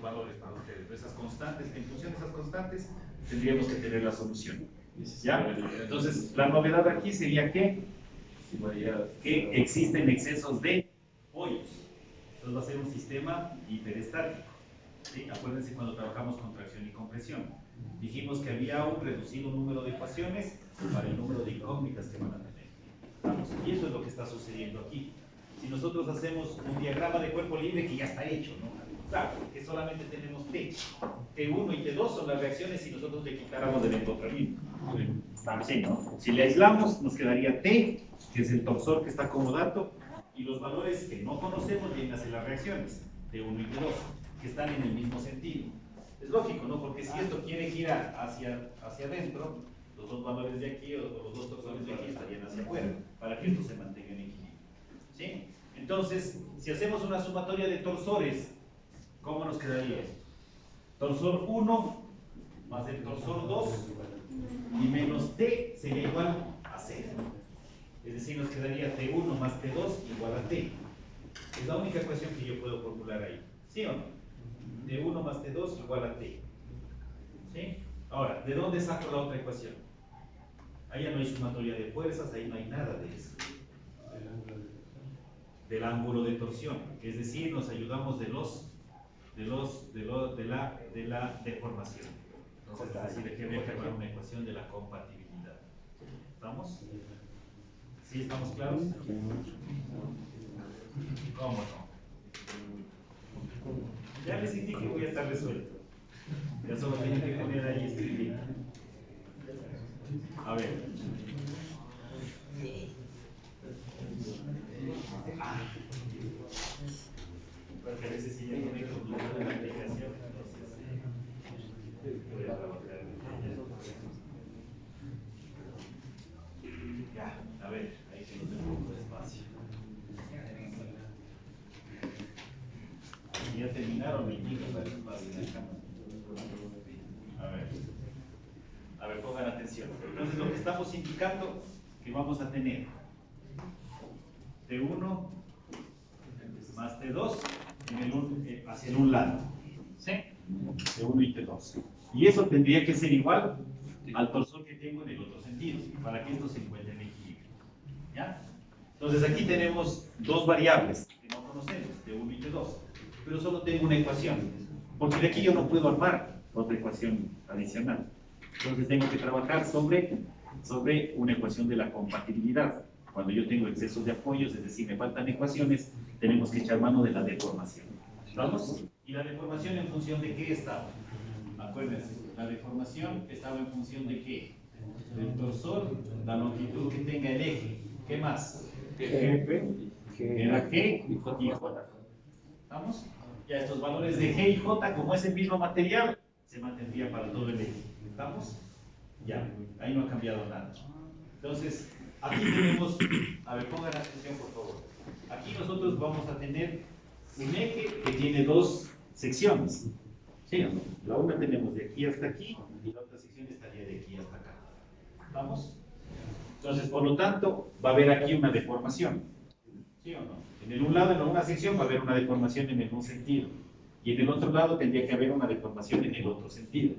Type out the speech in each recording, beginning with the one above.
estos valores para ustedes, esas constantes. En función de esas constantes tendríamos que tener la solución. ¿Ya? Entonces, la novedad aquí sería que existen excesos de hoyos. Entonces va a ser un sistema hiperestático. ¿Sí? Acuérdense cuando trabajamos con tracción y compresión. Dijimos que había un reducido número de ecuaciones para el número de incógnitas que van a tener. ¿Vamos? Y eso es lo que está sucediendo aquí. Si nosotros hacemos un diagrama de cuerpo libre que ya está hecho, ¿no? Claro, que solamente tenemos T. T1 y T2 son las reacciones si nosotros le quitáramos el encontramiento. Sí, ¿no? Si le aislamos, nos quedaría T, que es el torsor que está como dato, y los valores que no conocemos vienen a ser las reacciones, T1 y T2, que están en el mismo sentido. Es lógico, ¿no? Porque si esto quiere girar hacia adentro, los dos valores de aquí o los dos torsores de aquí estarían hacia afuera, para que esto se mantenga en equilibrio. ¿Sí? Entonces, si hacemos una sumatoria de torsores, ¿cómo nos quedaría esto? Torsor 1 más el torsor 2 y menos T sería igual a 0. Es decir, nos quedaría T1 más T2 igual a T. Es la única ecuación que yo puedo formular ahí. ¿Sí o no? T1 más T2 igual a T. ¿Sí? Ahora, ¿de dónde saco la otra ecuación? Ahí ya no hay sumatoria de fuerzas, ahí no hay nada de eso. Del ángulo de torsión. Es decir, nos ayudamos de la deformación. Entonces, es decir, aquí habría que armar una ecuación de la compatibilidad. ¿Estamos? ¿Sí estamos claros? ¿Cómo no? Ya les dije que voy a estar resuelto. Ya solo tienen que poner ahí escribir. A ver. Porque a veces si ya no me completo la aplicación, entonces voy a trabajar. Ya, a ver, ahí que nos dé un poco de espacio. Ya terminaron mi niño para el espacio en la cámara. A ver, pongan atención. Entonces lo que estamos indicando que vamos a tener T1 más T2 hacia un lado. ¿Sí? T1 y T2. Y eso tendría que ser igual al torsor que tengo en el otro sentido, para que esto se encuentre en equilibrio. ¿Ya? Entonces aquí tenemos dos variables que no conocemos, T1 y T2, pero solo tengo una ecuación, porque de aquí yo no puedo armar otra ecuación adicional. Entonces tengo que trabajar sobre una ecuación de la compatibilidad. Cuando yo tengo excesos de apoyos, es decir, me faltan ecuaciones, tenemos que echar mano de la deformación. ¿Vamos? ¿Y la deformación en función de qué estaba? Acuérdense, la deformación estaba en función de qué? Del torsor, la longitud que tenga el eje. ¿Qué más? Era G y J. ¿Estamos? Ya estos valores de G y J, como es el mismo material, se mantendría para todo el eje. ¿Estamos? Ya, ahí no ha cambiado nada. Entonces, aquí tenemos, a ver, pongan atención por favor. Aquí nosotros vamos a tener un eje que tiene dos secciones. ¿Sí o no? La una tenemos de aquí hasta aquí y la otra sección estaría de aquí hasta acá. ¿Vamos? Entonces, por lo tanto, va a haber aquí una deformación. ¿Sí o no? En el un lado, en una sección, va a haber una deformación en el un sentido. Y en el otro lado tendría que haber una deformación en el otro sentido.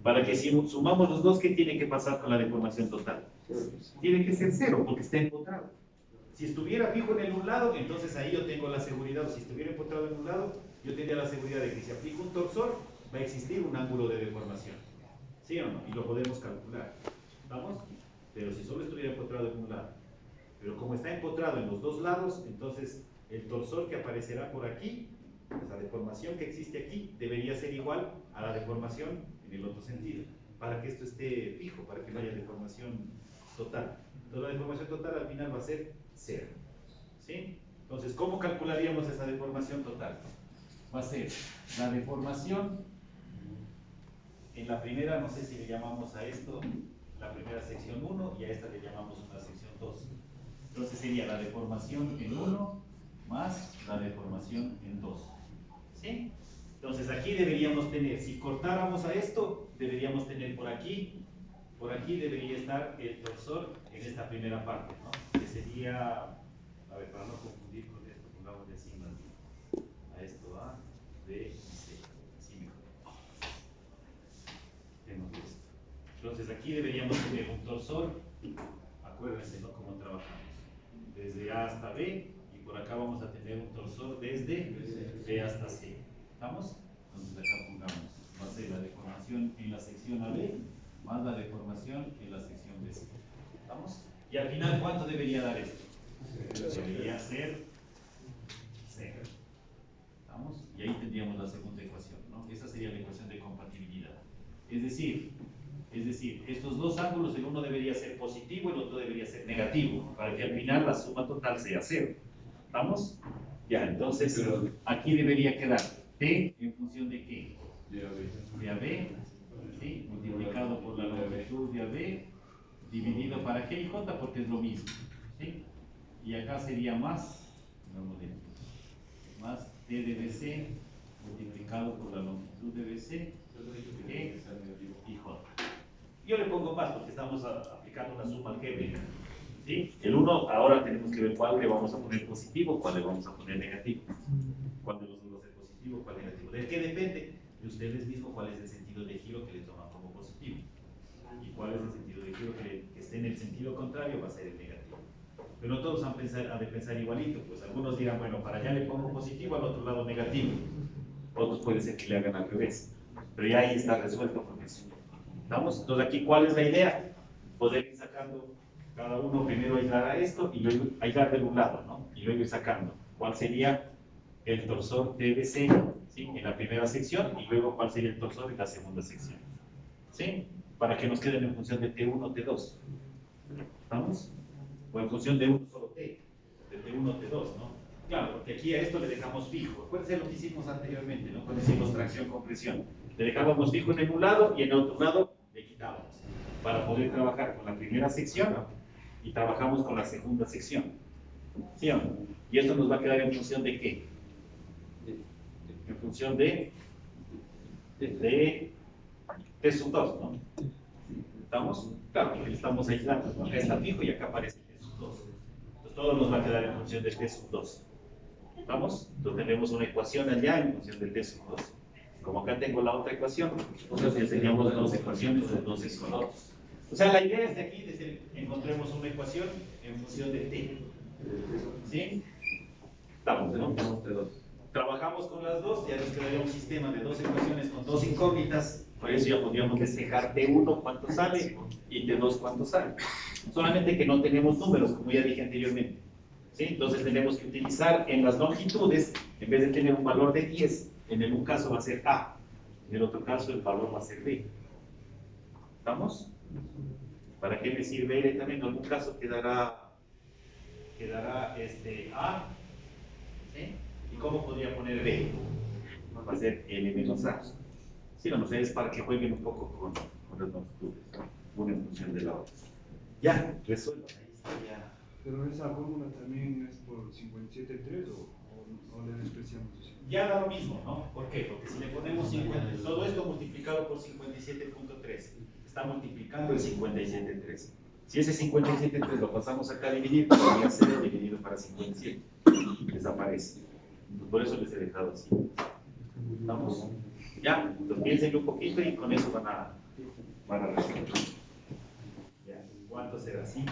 Para que si sumamos los dos, ¿qué tiene que pasar con la deformación total? Tiene que ser cero, porque está empotrado. Si estuviera fijo en el un lado, entonces ahí yo tengo la seguridad, o si estuviera empotrado en un lado, yo tendría la seguridad de que si aplico un torsor, va a existir un ángulo de deformación. ¿Sí o no? Y lo podemos calcular. ¿Vamos? Pero si solo estuviera empotrado en un lado. Pero como está empotrado en los dos lados, entonces el torsor que aparecerá por aquí, esa deformación que existe aquí, debería ser igual a la deformación en el otro sentido, para que esto esté fijo, para que no haya deformación total. Entonces la deformación total al final va a ser 0. ¿Sí? Entonces, ¿cómo calcularíamos esa deformación total? Va a ser la deformación en la primera, no sé si le llamamos a esto la primera sección 1 y a esta le llamamos una sección 2. Entonces sería la deformación en 1 más la deformación en 2. ¿Sí? Entonces aquí deberíamos tener, si cortáramos a esto, deberíamos tener por aquí debería estar el torsor en esta primera parte, ¿no? Que sería, a ver, para no confundir con esto, pongámosle así más bien. A esto A, B y C. Así Entonces aquí deberíamos tener un torsor, acuérdense, ¿no? Cómo trabajamos. Desde A hasta B, y por acá vamos a tener un torsor desde B hasta C. ¿Estamos? Entonces acá pongamos, va a ser la deformación en la sección AB más la deformación en la sección BC. ¿Estamos? Y al final, ¿cuánto debería dar esto? Debería ser 0. ¿Estamos? Y ahí tendríamos la segunda ecuación, ¿no? Esa sería la ecuación de compatibilidad. Es decir, estos dos ángulos, el uno debería ser positivo y el otro debería ser negativo, para que al final la suma total sea 0. ¿Estamos? Ya, entonces, aquí debería quedar T en función de ¿qué? De AB, ¿sí? Multiplicado por la longitud de AB, dividido para G y J, porque es lo mismo, ¿sí? Y acá sería más T de BC multiplicado por la longitud de BC, G y J. Yo le pongo más porque estamos aplicando una suma algébrica, ¿sí? El 1, ahora tenemos que ver cuál le vamos a poner positivo, cuál le vamos a poner negativo. ¿Cuál de los dos va a ser positivo, cuál negativo? ¿De qué depende? De ustedes mismos cuál es el sentido de giro que le toman como positivo. Y cuál es el sentido de giro que esté en el sentido contrario va a ser el negativo. Pero no todos han de pensar igualito, pues algunos dirán, bueno, para allá le pongo positivo, al otro lado negativo. Otros puede ser que le hagan al revés. Pero ya ahí está resuelto con eso. ¿Estamos? Entonces aquí, ¿cuál es la idea? Poder ir sacando cada uno, primero aislar a esto y luego aislar de un lado, ¿no? Y luego ir sacando. ¿Cuál sería el torsor TBC, ¿sí? En la primera sección y luego cuál sería el torsor en la segunda sección? ¿Sí? Para que nos queden en función de T1, T2. ¿Estamos? O en función de un solo T, de T1, T2, ¿no? Claro, porque aquí a esto le dejamos fijo. Acuérdense lo que hicimos anteriormente, ¿no? Cuando hicimos tracción, compresión. Le dejábamos fijo en un lado y en el otro lado le quitábamos. Para poder trabajar con la primera sección y trabajamos con la segunda sección. ¿Sí o no? Y esto nos va a quedar en función de ¿qué? En función de T sub 2, ¿no? ¿Estamos? Claro, porque estamos aislando, ¿no? Acá está fijo y acá aparece T sub 2. Entonces todo nos va a quedar en función de T sub 2. ¿Estamos? Entonces tenemos una ecuación allá en función de T sub 2. Como acá tengo la otra ecuación, entonces teníamos dos ecuaciones de dos isolotos. O sea, la idea es de aquí, desde encontremos una ecuación en función de T. ¿Sí? Estamos, ¿no? Trabajamos con las dos, ya nos quedaría un sistema de dos ecuaciones con dos incógnitas. Por eso ya podríamos despejar T1 cuánto sale y T2 cuánto sale. Solamente que no tenemos números, como ya dije anteriormente. ¿Sí? Entonces tenemos que utilizar en las longitudes, en vez de tener un valor de 10, en un caso va a ser A, en el otro caso el valor va a ser B. ¿Estamos? ¿Para qué me sirve L también? En algún caso quedará A. ¿Sí? ¿Y cómo podría poner B? Va a ser L menos A. Sí, no sé, es para que jueguen un poco con las longitudes, ¿no? Una en función de la otra. Ya, resuelto. Ahí está ya. Pero esa fórmula también es por 57.3 o le despreciamos así. Ya da lo mismo, ¿no? ¿Por qué? Porque si le ponemos 50, todo esto multiplicado por 57.3, está multiplicando el 57.3. Si ese 57.3 lo pasamos acá a dividir, podría ser dividido para 57. Desaparece. Por eso les he dejado así. ¿Estamos? Ya, entonces piensen un poquito y con eso van a resolver. Ya, ¿cuánto será? 5,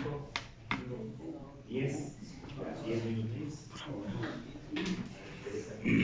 10, 10 minutos.